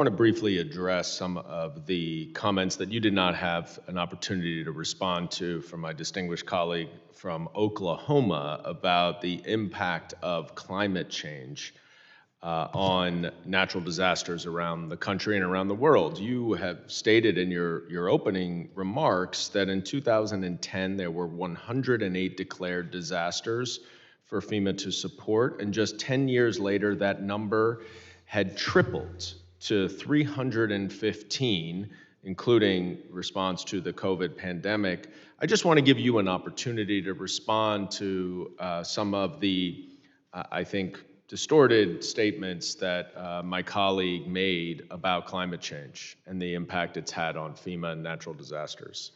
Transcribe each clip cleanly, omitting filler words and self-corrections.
I want to briefly address some of the comments that you did not have an opportunity to respond to from my distinguished colleague from Oklahoma about the impact of climate change on natural disasters around the country and around the world. You have stated in your opening remarks that in 2010 there were 108 declared disasters for FEMA to support, and just 10 years later that number had tripled to 315, including response to the COVID pandemic. I just want to give you an opportunity to respond to some of the, I think, distorted statements that my colleague made about climate change and the impact it's had on FEMA and natural disasters.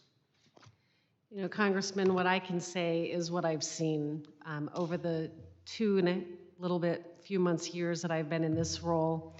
You know, Congressman, what I can say is what I've seen over the few months, years that I've been in this role.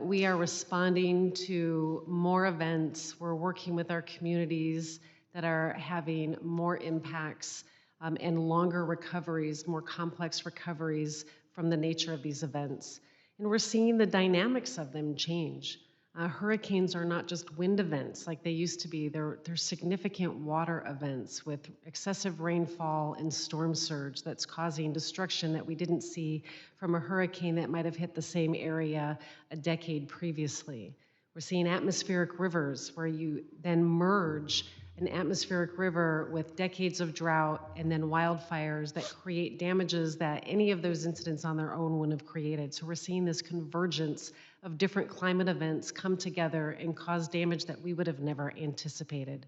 We are responding to more events. We're working with our communities that are having more impacts and longer recoveries, more complex recoveries from the nature of these events. And we're seeing the dynamics of them change. Hurricanes are not just wind events like they used to be. They're significant water events with excessive rainfall and storm surge that's causing destruction that we didn't see from a hurricane that might have hit the same area a decade previously. We're seeing atmospheric rivers where you then merge an atmospheric river with decades of drought and then wildfires that create damages that any of those incidents on their own wouldn't have created. So we're seeing this convergence of different climate events come together and cause damage that we would have never anticipated.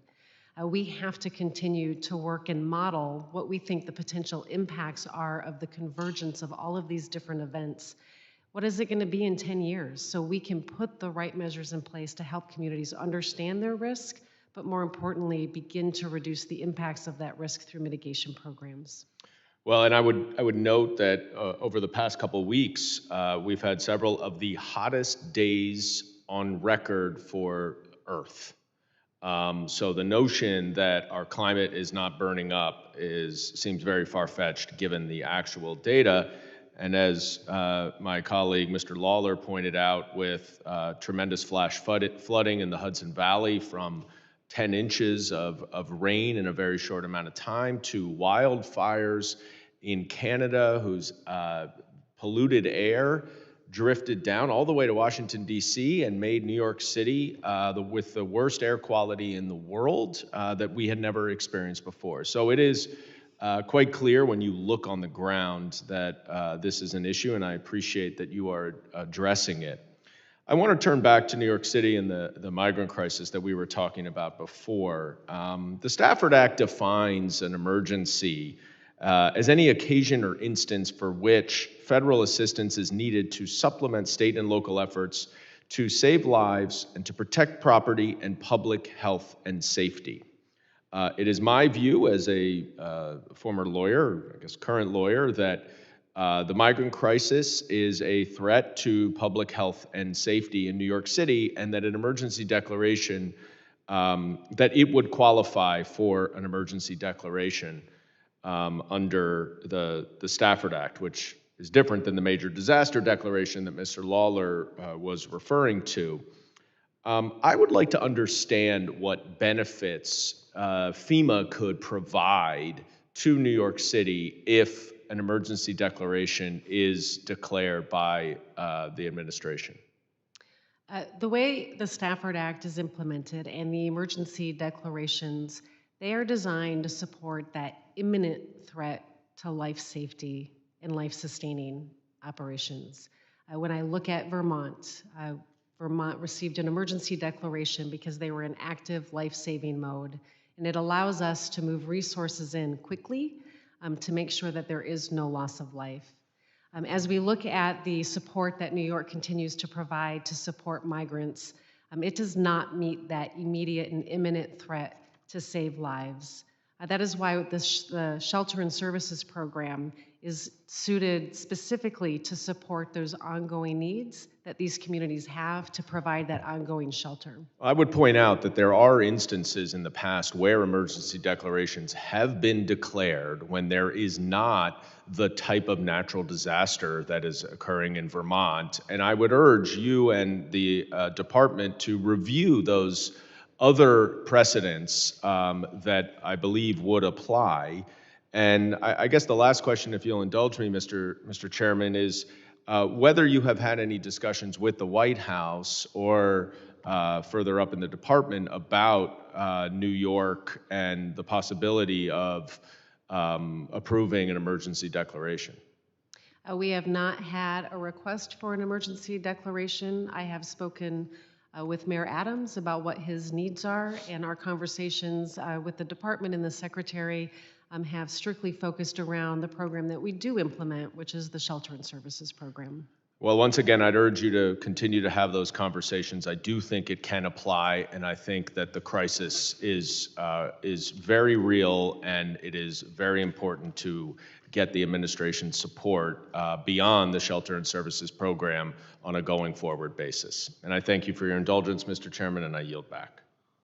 We have to continue to work and model what we think the potential impacts are of the convergence of all of these different events. What is it going to be in 10 years? So we can put the right measures in place to help communities understand their risk, but more importantly, begin to reduce the impacts of that risk through mitigation programs. Well, and I would note that over the past couple of weeks, we've had several of the hottest days on record for Earth. So the notion that our climate is not burning up seems very far-fetched given the actual data. And as my colleague, Mr. Lawler, pointed out, with tremendous flash flooding in the Hudson Valley from 10 inches of rain in a very short amount of time, to wildfires in Canada, whose polluted air drifted down all the way to Washington, D.C., and made New York City with the worst air quality in the world that we had never experienced before. So it is quite clear when you look on the ground that this is an issue, and I appreciate that you are addressing it. I want to turn back to New York City and the migrant crisis that we were talking about before. The Stafford Act defines an emergency as any occasion or instance for which federal assistance is needed to supplement state and local efforts to save lives and to protect property and public health and safety. It is my view as a former lawyer, I guess current lawyer, that the migrant crisis is a threat to public health and safety in New York City, and that an emergency declaration, that it would qualify for an emergency declaration under the Stafford Act, which is different than the major disaster declaration that Mr. Lawler was referring to. I would like to understand what benefits FEMA could provide to New York City if an emergency declaration is declared by the administration. The way the Stafford Act is implemented and the emergency declarations, they are designed to support that imminent threat to life safety and life-sustaining operations. When I look at Vermont, Vermont received an emergency declaration because they were in active life-saving mode, and it allows us to move resources in quickly to make sure that there is no loss of life. As we look at the support that New York continues to provide to support migrants, it does not meet that immediate and imminent threat to save lives. That is why the Shelter and Services Program is suited specifically to support those ongoing needs that these communities have to provide that ongoing shelter. I would point out that there are instances in the past where emergency declarations have been declared when there is not the type of natural disaster that is occurring in Vermont. And I would urge you and the department to review those other precedents that I believe would apply. And I guess the last question, if you'll indulge me, Mr. Chairman, is whether you have had any discussions with the White House or further up in the department about New York and the possibility of approving an emergency declaration. We have not had a request for an emergency declaration. I have spoken with Mayor Adams about what his needs are, and our conversations with the department and the secretary have strictly focused around the program that we do implement, which is the Shelter and Services Program. Well, once again, I'd urge you to continue to have those conversations. I do think it can apply, and I think that the crisis is very real, and it is very important to get the administration's support beyond the Shelter and Services Program on a going forward basis. And I thank you for your indulgence, Mr. Chairman, and I yield back.